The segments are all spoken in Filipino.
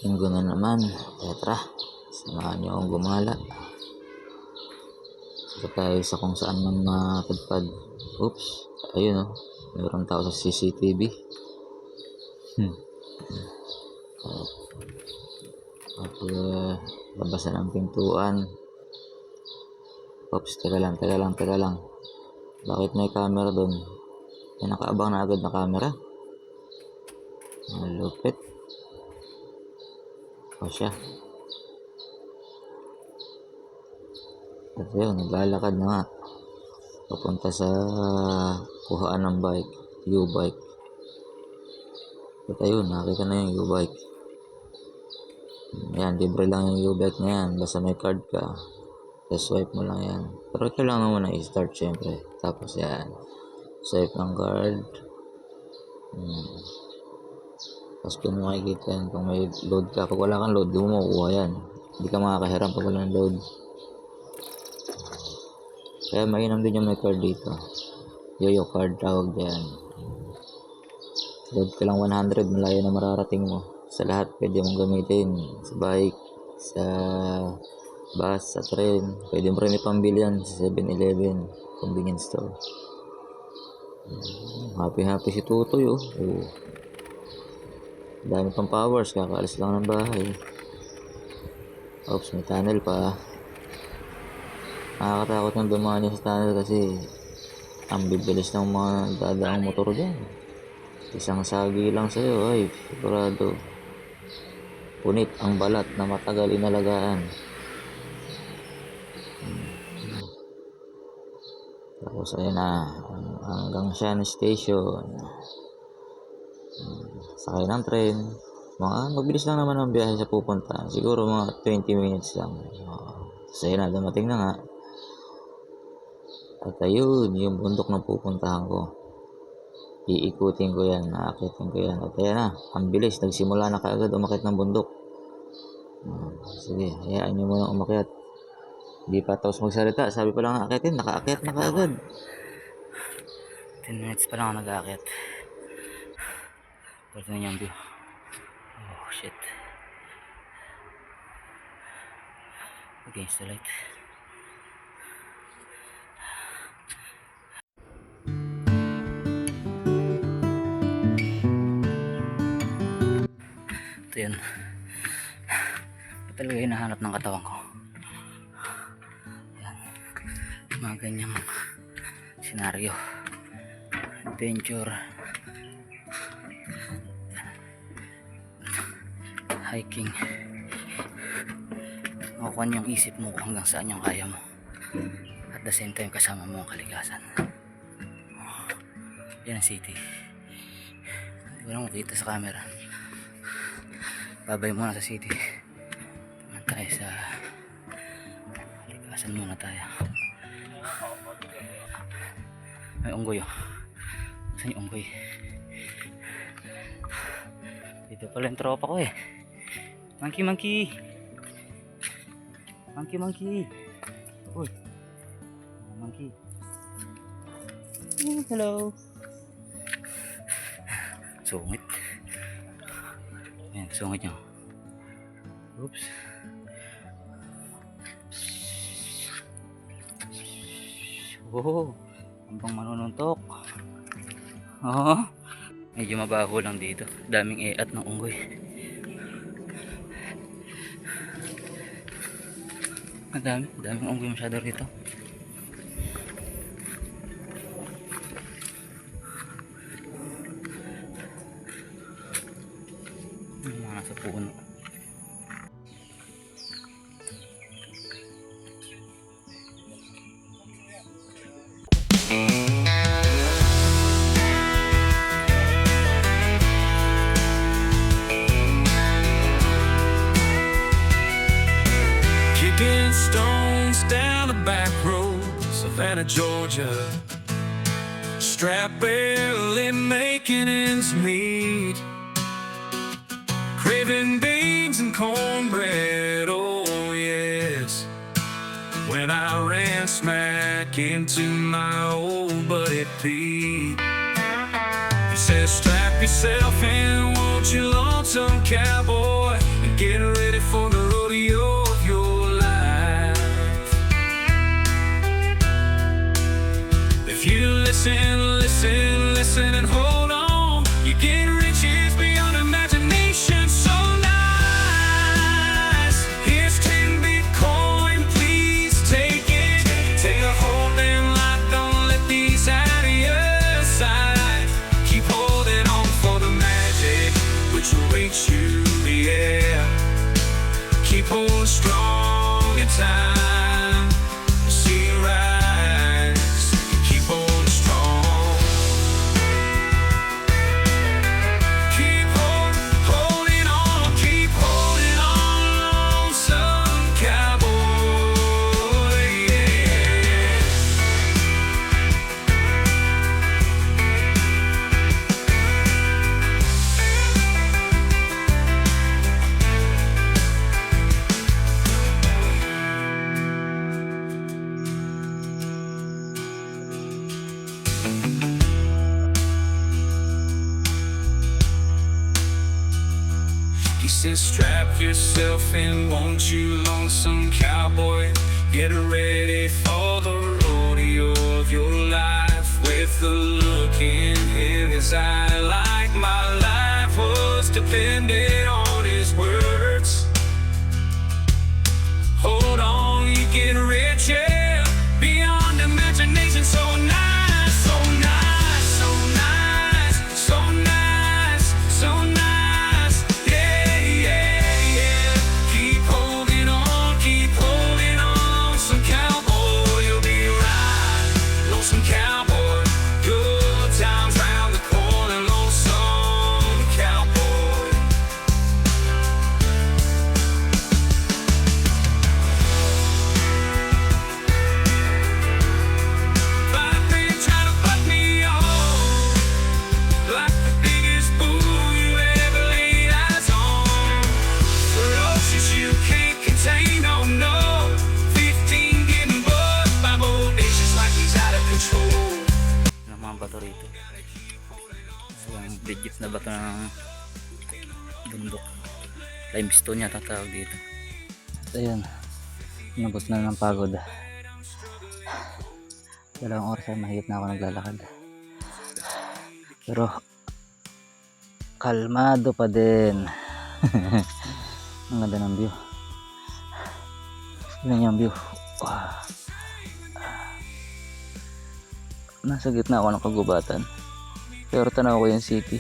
Linggo na naman. Kaya tara, samahan niyo akong gumala. Ito tayo sa kung saan man mapadpad. Oops, ayun oh. Mayroong tao sa CCTV. Labasan ang pintuan. Oops, teka lang. Bakit may camera doon? May nakaabang na agad na camera. Malupit. O siya. At yun, naglalakad na nga. Papunta sa kuhaan ng bike. U-bike. At ayun, nakita na yung U-bike. Ayan, libre lang yung U-bike na yan. Basta may card ka. Just swipe mo lang yan. Pero kailangan mo na i-start syempre. Tapos yan. Swipe ng card. Tapos kung makikita yan, kung may load ka. Pag wala kang load, di mo makukuha yan. Hindi ka makakahiram pag wala ng load. Kaya mainam din yung may card dito. Yoyo card tawag dyan. Load ka lang 100, malayo na mararating mo. Sa lahat pwede mong gamitin. Sa bike, sa bus, sa tren. Pwede mo rin ipambili yan sa 7-Eleven, convenience store. Happy si Tutoy oh. Dami pang powers, kakaalis lang ng bahay. Oops, may tunnel pa. Nakakatakot ng dumaan sa tunnel kasi ang bibilis ng mga dadaang motor dyan. Isang sagi lang sa'yo, ay sigurado punit ang balat na matagal inalagaan. Tapos ayun na, hanggang Shan Station. Sakay ng tren. Mabilis lang naman ang biyahe sa pupunta. Siguro mga 20 minutes lang. So ayun na, dumating na nga. At ayun, yung bundok na pupuntahan ko. Iikutin ko yan, naakitin ko yan. At ayan na, ang bilis. Nagsimula na kaagad umakit ng bundok. Sige, hayaan nyo muna umakyat. Di pa tapos magsalita. Sabi pa lang naakitin, nakaakyat na kaagad. 10 minutes pa lang ako nag-aakyat. Pwede na yung view. Oh shit. Against the light. Ito yun. Ito talaga hinahanap ng katawan ko. Yan. Mga ganyang senaryo. Adventure. Hiking. Makukuha yung isip mo hanggang saan yung kaya mo. At the same time kasama mo ang kalikasan. Yan ang city. Hindi ko lang makita sa camera. Babay muna sa city. Tuman tayo sa kalikasan muna tayo. May unggoy oh. Saan yung unggoy? Dito pala yung tropa ko eh. Monkey. Uy. Monkey. Hello. Sungit. Ayan, sungit nyo. Oops. Oh, hanggang manununtok. Oh, medyo mabaho lang dito. Daming eat ng unggoy. Daming unggoy masyado rito. Mga nasa puno. Kicking stones down the back roads, Savannah, Georgia. Strapped barely making ends meet. Craving beans and cornbread, oh yes. When I ran smack into my old buddy Pete. He says, strap yourself in, won't you, lonesome cowboy, and Get ready for the rodeo of your life. If you listen, listen, listen and hold on, you get riches beyond imagination. So nice. Here's 10 Bitcoin, please take it. Take a hold and lock, don't let these out of your sight. Keep holding on for the magic which awaits you, yeah. Keep holding strong in time. See you rise. Keep holding strong. Keep holding on. Keep holding on, some cowboy. Yeah. He says, strap yourself in, won't you, lonesome cowboy? Get ready for the rodeo of your life. With the look in his eye, like my life was dependent on his words. Hold on, you get richer beyond imagination. So nice, so nice, so nice, so nice, so nice. Yeah, yeah, yeah. Keep holding on, some cowboy, you'll be right. Lonesome cowboy, good times round the corner. Lonesome cowboy. I've been trying to fuck me off like the biggest bull you ever laid eyes on. Ferocious, you can't contain, oh no. 15 getting bugged by bodacious like he's out of control. Ng mga bato rito. Yung legit na bato ng bundok. Limestone yata tawag dito. At ayan, inabot na ng pagod. Dalawang oras ay mahigit na ako naglalakad. Pero kalmado pa din. Ang ganda ng view. Tignan niyo ang view. Wow. Nasa gitna ako ng kagubatan. Pero tanaw ko yung city.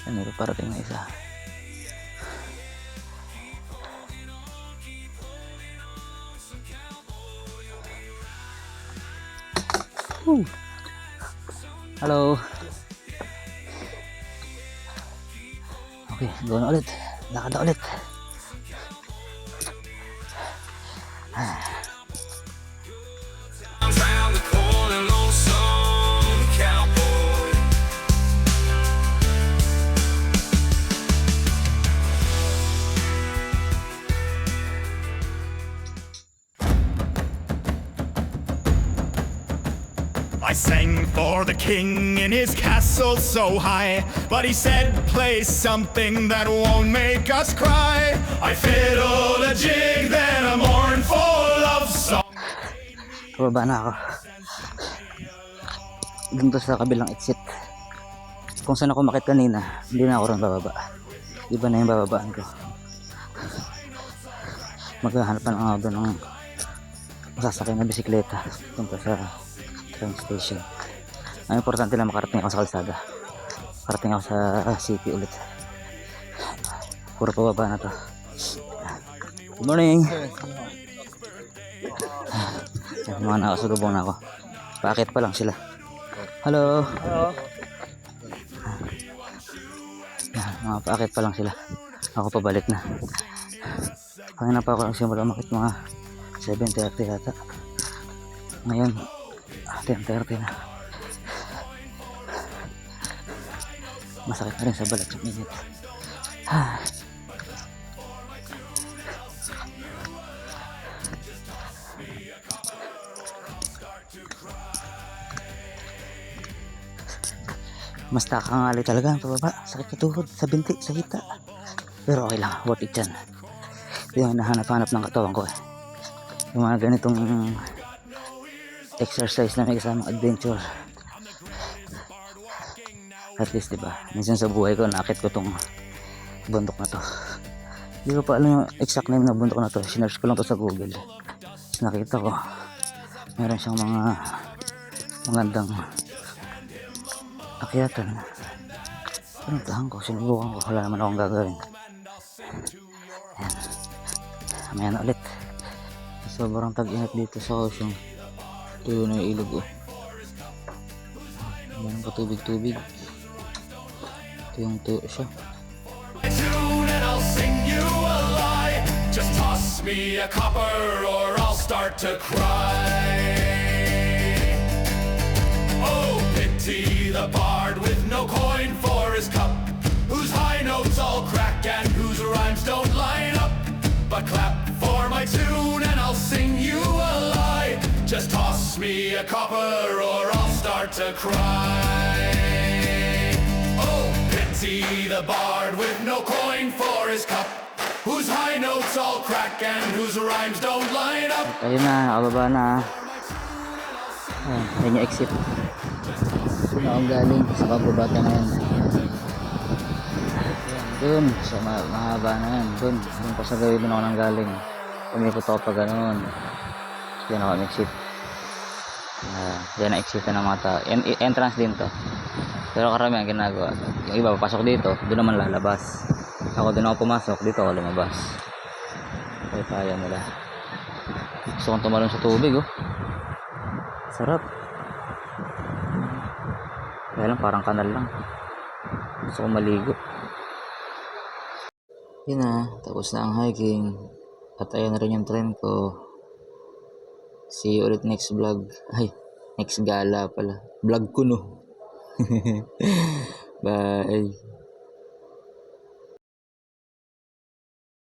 Ano ito, parating na isa. Woo. Hello. Okay, go na ulit. Lakad na ulit. Round the corner, lonesome cowboy. I sang for the king in his castle so high, but he said, play something that won't make us cry. I fiddled a jig, then a mournful love song. Pababa na ako. Dun to sa kabilang exit. Kung saan ako makit kanina, hindi na ako rin bababa. Iba na yung bababaan ko. Maghahanap na lang ako doon ng masasakay na bisikleta punta sa train station. Ang importante lang makarating ako sa kalsada. Makarating ako sa city ulit. Puro pababa na to. Good morning! Yan, mga nakasulubong na ako. Paakit pa lang sila. Hello! Hello! Yan, mga paakit pa lang sila. Ako pabalik na. Kanina pa ako nagsimula umakit mga 7:30 yata. Ngayon 10:30 na. Masakit na rin sa balat sa minute. Mas takangali talaga ang pababa. Sakit sa tuhod, sa binti, sa hita. Pero okay lang, worth it yan. Yung hinahanap-hanap ng katawan ko eh. Yung mga ganitong exercise na may kasamang adventure. At least diba, minsan sa buhay ko nakit ko tong bundok na to. Hindi ko pa alam yung exact name ng bundok na to. Sinearch ko lang to sa Google. Tapos nakita ko meron siyang mga magandang akyatan. Pinuntahan ko, sinubukan ko, wala naman akong gagawin. Ayan, mamaya na ulit. Sobrang tag-init dito sa ocean. Ito na yung ilog oh. Meron pa tubig-tubig. Ito yung tuyo siya. Tune and I'll sing you a lie. Just toss me a copper or I'll start to cry. Oh, pity the bard with no coin for his cup, whose high notes all crack and whose rhymes don't line up. But clap for my tune and I'll sing you a lie. Just toss me a copper or I'll start to cry. Oh, pity the bard with no coin for his cup, whose high notes all crack and whose rhymes don't line up. Ayun na, kababa na. Ayun yung exit. Doon akong galing sa kababata na yan. Doon, sa mahaba na yan. Doon pa sa gawin doon ako nang galing. Umikot ako pa ganoon. Diyan ako exit. Diyan na exit na ng mga tao. Entrance din to. Pero karamihan ginagawa. Yung iba papasok dito, doon naman lalabas. Ako doon ako pumasok, dito ako lumabas. Kaya nila. Gusto kong tumalon sa tubig oh. Sarap. Kaya lang parang kanal lang. Gusto kong maligo. Yun na, tapos na ang hiking. At ayun na rin yung train ko. See you ulit next vlog. Ay, next gala pala. Vlog ko no. Bye.